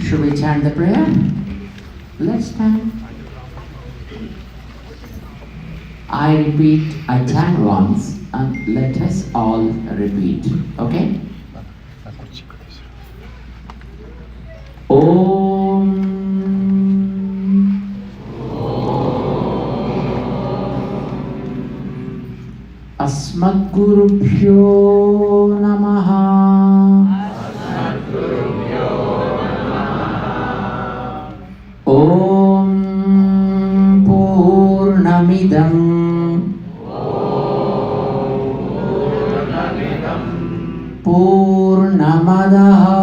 Should we chant the prayer? Let's chant. I repeat, I chant once, and let us all repeat. Okay? Om Asmadgurubhyo Namaha. Om Purnamidam Purnamadaha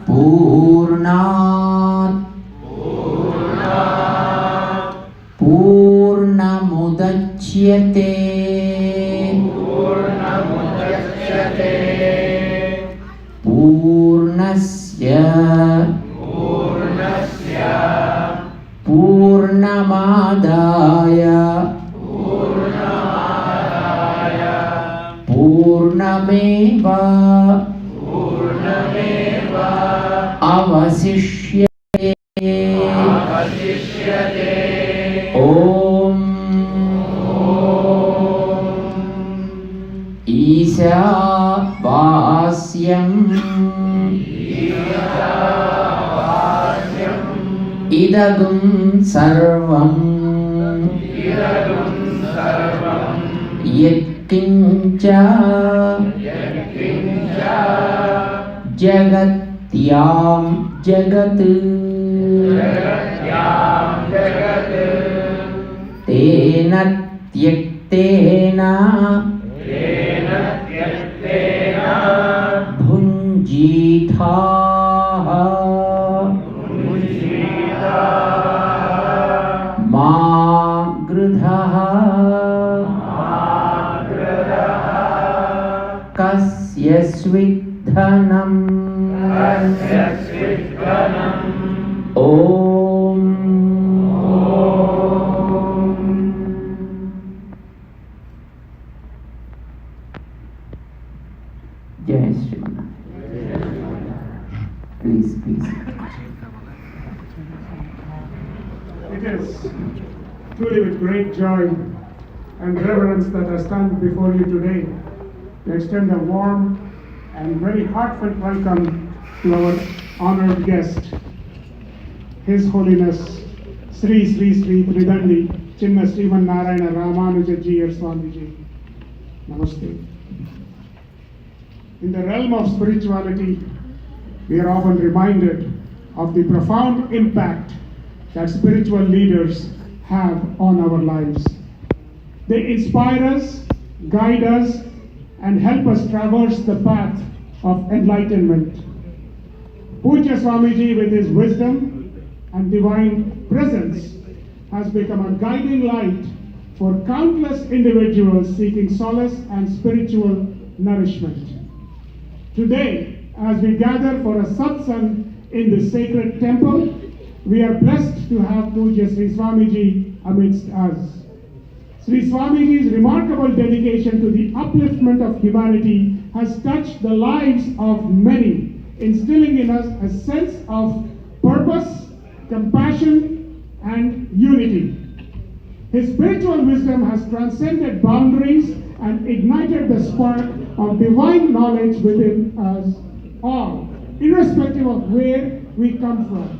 Purnat Purnamudachyate Purnasya Purnamadaya Purnameva Avasishyate. Om Isavasyam Idagum Sarvam Yatkincha Jagatyam Jagat Tena Tyaktena Bhunjitha Ma Gridhaha Kasya Swidhanam Om Jai Srimana. Please. It is truly with great joy and reverence that I stand before you today to extend a warm and very heartfelt welcome to our honored guest, His Holiness Sri Tridandi Chinna Sriman Narayana Ramanujaji Swamiji. Namaste. In the realm of spirituality, we are often reminded of the profound impact that spiritual leaders have on our lives. They inspire us, guide us, and help us traverse the path of enlightenment. Pujya Swamiji, with his wisdom and divine presence, has become a guiding light for countless individuals seeking solace and spiritual nourishment. Today, as we gather for a satsang in the sacred temple, we are blessed to have Pujya Sri Swamiji amidst us. Sri Swamiji's remarkable dedication to the upliftment of humanity has touched the lives of many, instilling in us a sense of purpose, compassion, and unity. His spiritual wisdom has transcended boundaries and ignited the spark of divine knowledge within us all, irrespective of where we come from.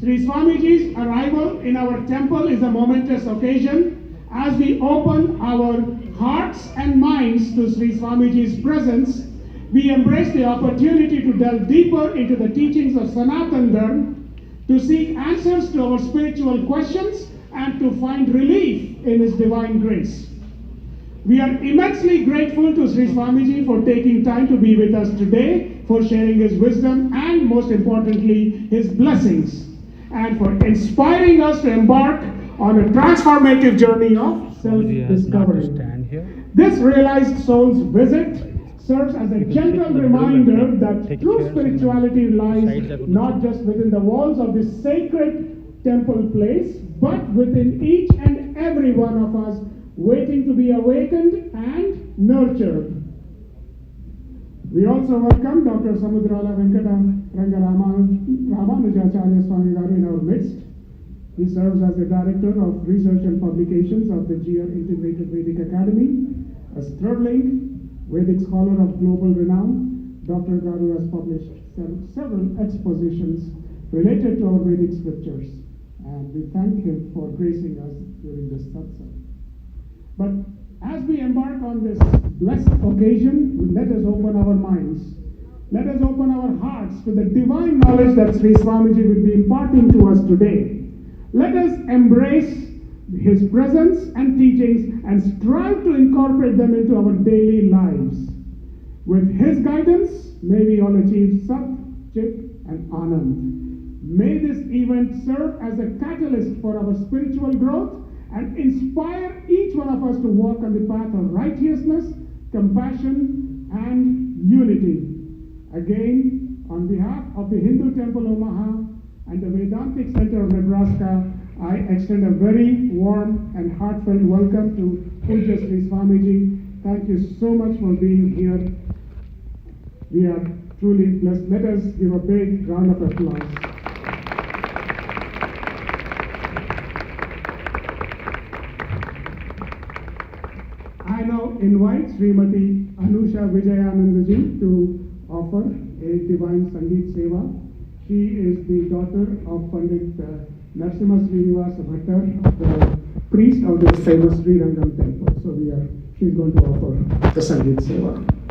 Sri Swamiji's arrival in our temple is a momentous occasion as we open our hearts and minds to Sri Swamiji's presence. We embrace the opportunity to delve deeper into the teachings of Sanatana Dharma, to seek answers to our spiritual questions, and to find relief in His divine grace. We are immensely grateful to Sri Swamiji for taking time to be with us today, for sharing his wisdom and, most importantly, his blessings, and for inspiring us to embark on a transformative journey of self-discovery. This realized soul's visit serves as a gentle reminder that true spirituality lies not just within the walls of this sacred temple place, but within each and every one of us, waiting to be awakened and nurtured. We also welcome Dr. Samudrala Venkata Ranga Ramanujacharya Swami Garu in our midst. He serves as the Director of Research and Publications of the GR Integrated Vedic Academy. A sterling Vedic scholar of global renown, Dr. Garu has published several expositions related to our Vedic scriptures, and we thank him for gracing us during this satsang. But as we embark on this blessed occasion, let us open our minds. Let us open our hearts to the divine knowledge that Sri Swamiji will be imparting to us today. Let us embrace his presence and teachings and strive to incorporate them into our daily lives. With his guidance, may we all achieve Sat, Chit, and Anand. May this event serve as a catalyst for our spiritual growth and inspire each one of us to walk on the path of righteousness, compassion, and unity. Again, on behalf of the Hindu Temple Omaha and the Vedantic Center of Nebraska, I extend a very warm and heartfelt welcome to Pujya Sri Swamiji. Thank you so much for being here. We are truly blessed. Let us give a big round of applause. I now invite Srimati Anusha Vijayanandaji to offer a divine Sangeet Seva. She is the daughter of Pandit Narasimha Srinivasa Bhattar, the priest of the famous Sri Rangam temple. So she's going to offer the Sangeet Seva.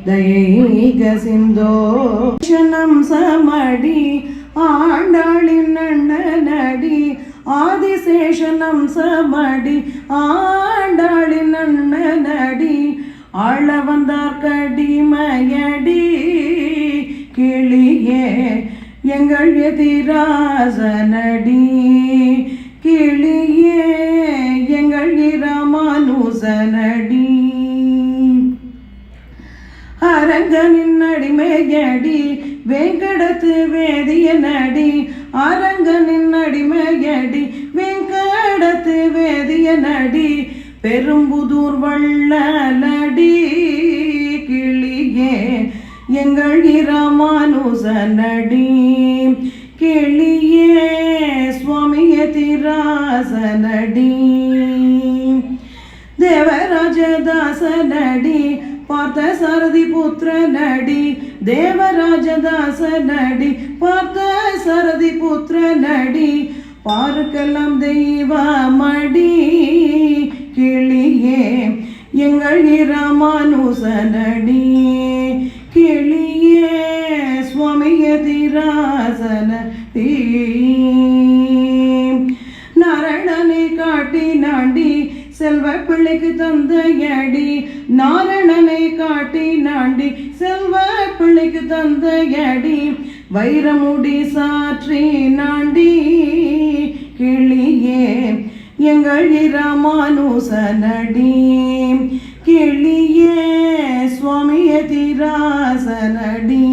ದಯೈಗ ಸಿಂಧೋ ಶನಂ ಸಮಡಿ ಆಂಡಾಳಿನಣ್ಣ ನಡಿ ಆದಿಶೇಷನಂ ಸಮಡಿ ಆಂಡಾಳಿನಣ್ಣ ನಡಿ ಆಳ வந்தார் கடிமையடி கிளியே எங்கள் எதிராசனடி கிளியே எங்கள் இராமானுசனடி அரங்கனின் அடிமையடி வெங்கடத்து வேதிய நடி அரங்கனின் அடிமையடி வெங்கடத்து வேதிய நடி பெரும்புதூர் வள்ளலடி கிளியே எங்கள் இராமானுசனடி கிளியே சுவாமிய திராசனடி தேவராஜதாசனடி பார்த்த சாரதி புத்திர நடி தேவராஜதாச நடி பார்த்த சாரதி புத்திர நடி பார்க்கலாம் தெய்வமடி கிளியே எங்கள் இராமானுசனடி கிளியே சுவாமிய திராசனடி நாராயணனை காட்டி நாண்டி செல்வ பிள்ளைக்கு தந்தையடி நாரணனை காட்டி நாண்டி செல்வ பிள்ளைக்கு தந்தையடி வைரமுடி சாற்றி நாண்டி கிளியே எங்கள் இராமானுசனடி கிளியே சுவாமிய திராசனடி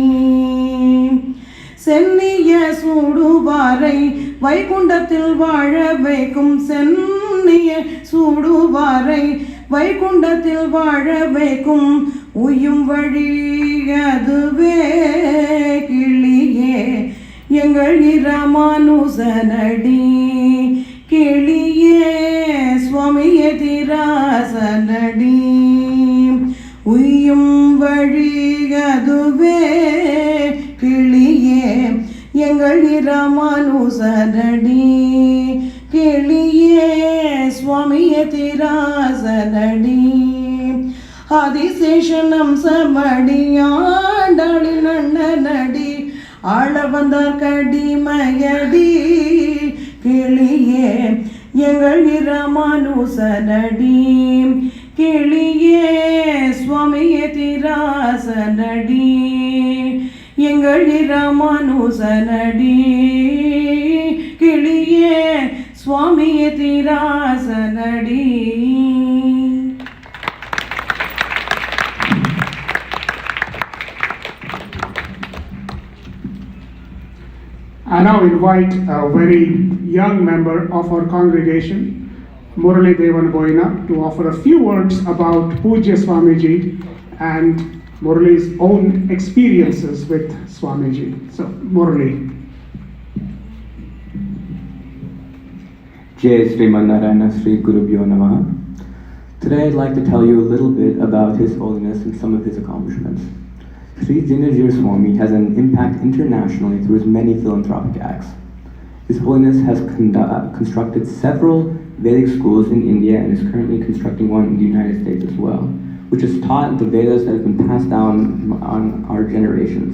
சென்னிய சூடுவாரை வைகுண்டத்தில் வாழ வைக்கும் சென்னிய சூடுவாரை வைகுண்டத்தில் வாழ வைக்கும் உயும் வழி அதுவே கிளியே எங்கள் இராமானுசனடி கிளியே சுவாமியே திராசனடி உய்யும் வழி அதுவே கிளியே எங்கள் இராமானுசனடி கிளியே சுவாமியே திராசனடி ஆதிசேஷன் அம்சமடியாண்டாளின் அண்ணனடி ஆள வந்தார் கடிமையடி கிளியே எங்கள் இராமானுசனடி கிளியே சுவாமியே திராசனடி எங்கள் இராமானுசனடி கிளியே சுவாமியே திராசனடி. I now invite a very young member of our congregation, Murali Devan Boina, to offer a few words about Pujya Swamiji and Murali's own experiences with Swamiji. So, Murali. Jai Sriman Narayana Sri Gurubhyo Namaha. Today I'd like to tell you a little bit about His Holiness and some of his accomplishments. Sri Jinajir Swami has an impact internationally through his many philanthropic acts. His Holiness has constructed several Vedic schools in India and is currently constructing one in the United States as well, which has taught the Vedas that have been passed down on our generations,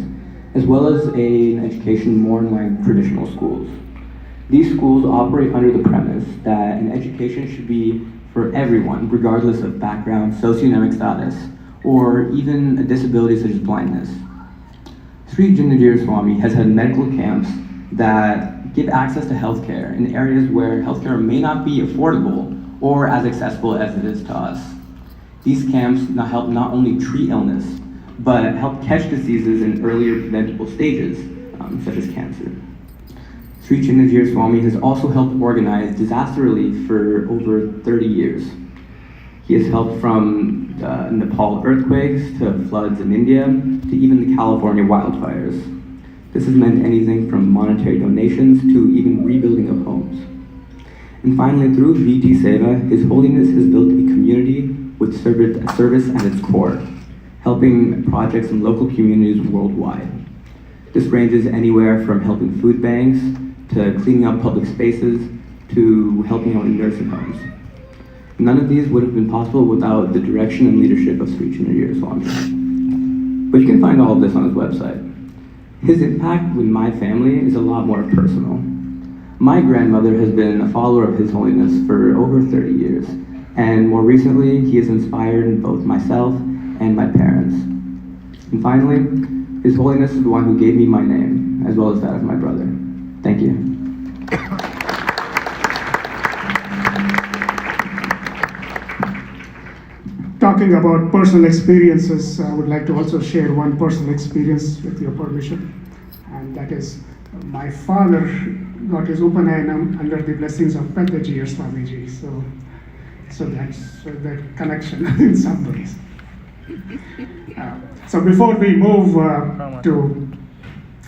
as well as an education more like traditional schools. These schools operate under the premise that an education should be for everyone, regardless of background, socioeconomic status, or even a disability such as blindness. Sri Jinajir Swami has had medical camps that give access to healthcare in areas where healthcare may not be affordable or as accessible as it is to us. These camps help not only treat illness, but help catch diseases in earlier preventable stages, such as cancer. Sri Jinajir Swami has also helped organize disaster relief for over 30 years. He has helped from Nepal earthquakes to floods in India to even the California wildfires. This has meant anything from monetary donations to even rebuilding of homes. And finally, through VT Seva, His Holiness has built a community with service at its core, helping projects in local communities worldwide. This ranges anywhere from helping food banks to cleaning up public spaces to helping out in nursing homes. None of these would have been possible without the direction and leadership of Sri Jinajir Swami. But you can find all of this on his website. His impact with my family is a lot more personal. My grandmother has been a follower of His Holiness for over 30 years, and more recently, he has inspired both myself and my parents. And finally, His Holiness is the one who gave me my name, as well as that of my brother. Thank you. Talking about personal experiences, I would like to also share one personal experience with your permission. And that is, my father got his Upanayanam under the blessings of Peddajir Swamiji. So that's that connection in some ways. So before we move to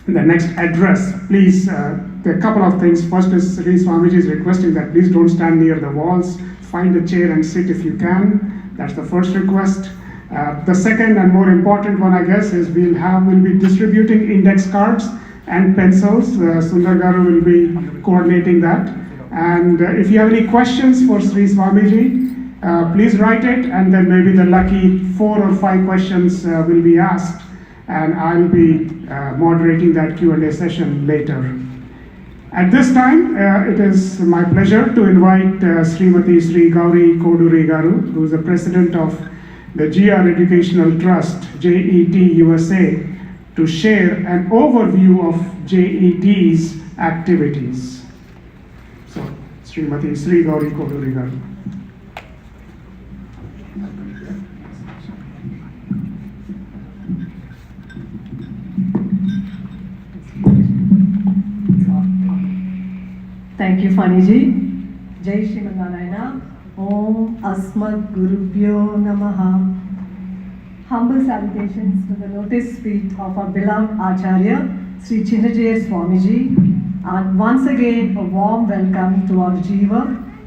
the next address, please, there are a couple of things. First is Sri Swamiji is requesting that please don't stand near the walls. Find a chair and sit if you can. That's the first request. The second and more important one, I guess, is we'll be distributing index cards and pencils. Sundar Garu will be coordinating that. And if you have any questions for Sri Swamiji, please write it, and then maybe the lucky 4 or 5 questions will be asked, and I'll be moderating that Q&A session later. At this time, it is my pleasure to invite Srimati Sri Gauri Koduri Garu, who is the president of the GR Educational Trust, JET USA, to share an overview of JET's activities. So, Srimati Sri Gauri Koduri Garu. Thank you, Faniji. Jai Shriman Narayana. Om Asmad Gurubhyo Namaha. Humble salutations to the lotus feet of our beloved Acharya, Sri Chinnajaya Swamiji. And once again, a warm welcome to our Jiva,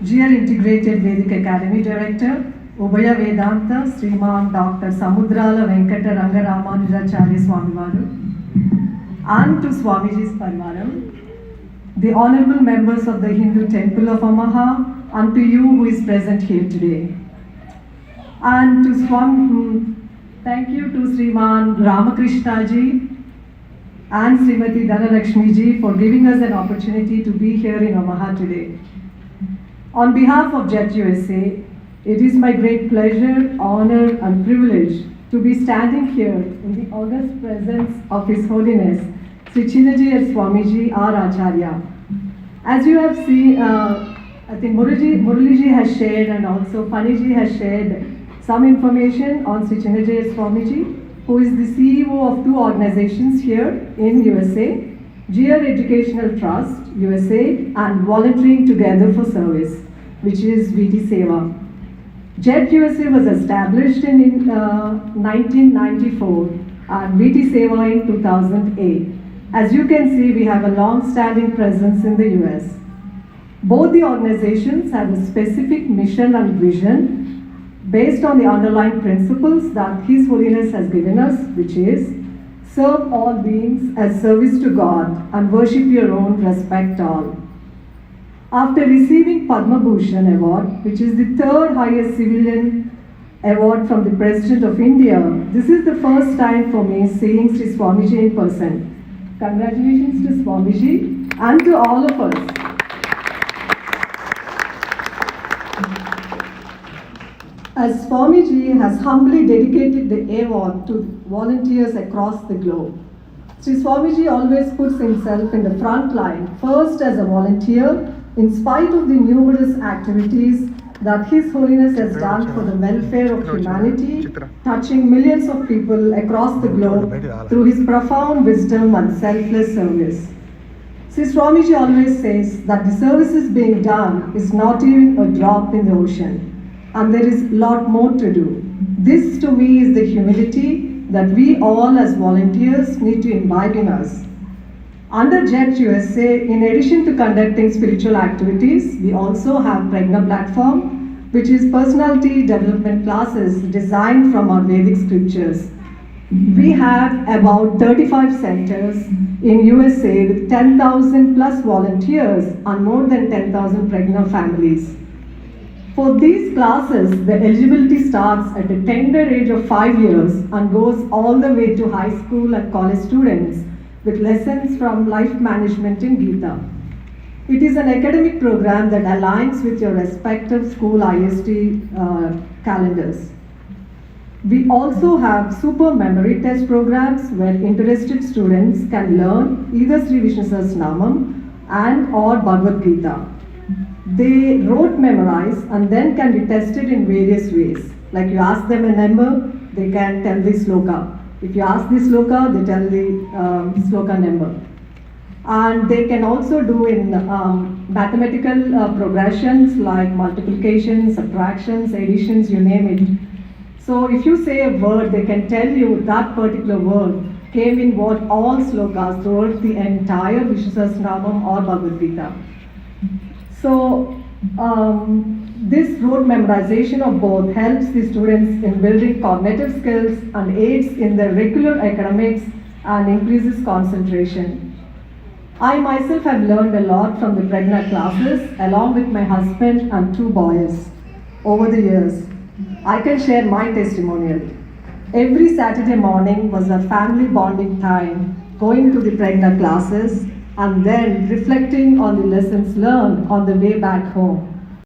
GR Integrated Vedic Academy Director, Ubaya Vedanta, Sriman Dr. Samudrala Venkata Rangaramanujaracharya Swami Varu, and to Swamiji's Parivaram, the honorable members of the Hindu Temple of Omaha, and to you who is present here today. And to thank you to Sriman Ramakrishna ji and Srimati Dhanalakshmi ji for giving us an opportunity to be here in Omaha today. On behalf of Jet USA, it is my great pleasure, honor and privilege to be standing here in the august presence of His Holiness Sri Chinnajaya Swamiji, our Acharya. As you have seen, I think Muraliji has shared and also Faniji has shared some information on Sri Chinnajaya Swamiji, who is the CEO of two organizations here in USA, GR Educational Trust USA and Volunteering Together for Service, which is VT Seva. JET USA was established in 1994 and VT Seva in 2008. As you can see, we have a long-standing presence in the US. Both the organizations have a specific mission and vision based on the underlying principles that His Holiness has given us, which is serve all beings as service to God and worship your own, respect all. After receiving Padma Bhushan Award, which is the third highest civilian award from the President of India, this is the first time for me seeing Sri Swamiji in person. Congratulations to Swamiji and to all of us. As Swamiji has humbly dedicated the award to volunteers across the globe, Sri Swamiji always puts himself in the front line, first as a volunteer, in spite of the numerous activities that His Holiness has done for the welfare of humanity, touching millions of people across the globe through his profound wisdom and selfless service. Sri Swamiji always says that the services being done is not even a drop in the ocean, and there is a lot more to do. This to me is the humility that we all as volunteers need to imbibe in us. Under JET USA, in addition to conducting spiritual activities, we also have Pregna platform, which is personality development classes designed from our Vedic scriptures. We have about 35 centers in USA with 10,000 plus volunteers and more than 10,000 Pregna families. For these classes, the eligibility starts at a tender age of 5 years and goes all the way to high school and college students with lessons from life management in Gita. It is an academic program that aligns with your respective school IST calendars. We also have super memory test programs where interested students can learn either Sri Vishnu Sahasranamam and or Bhagavad Gita. They rote memorize and then can be tested in various ways. Like you ask them a number, they can tell the sloka. If you ask the sloka, they tell the sloka number. And they can also do in mathematical progressions like multiplication, subtractions, additions, you name it. So if you say a word, they can tell you that particular word came in what all slokas throughout the entire Vishnu Sahasranamam or Bhagavad Gita. So this rote memorization of both helps the students in building cognitive skills and aids in their regular academics and increases concentration. I myself have learned a lot from the Pregna classes along with my husband and 2 boys over the years. I can share my testimonial. Every Saturday morning was a family bonding time, going to the Pregna classes and then reflecting on the lessons learned on the way back home.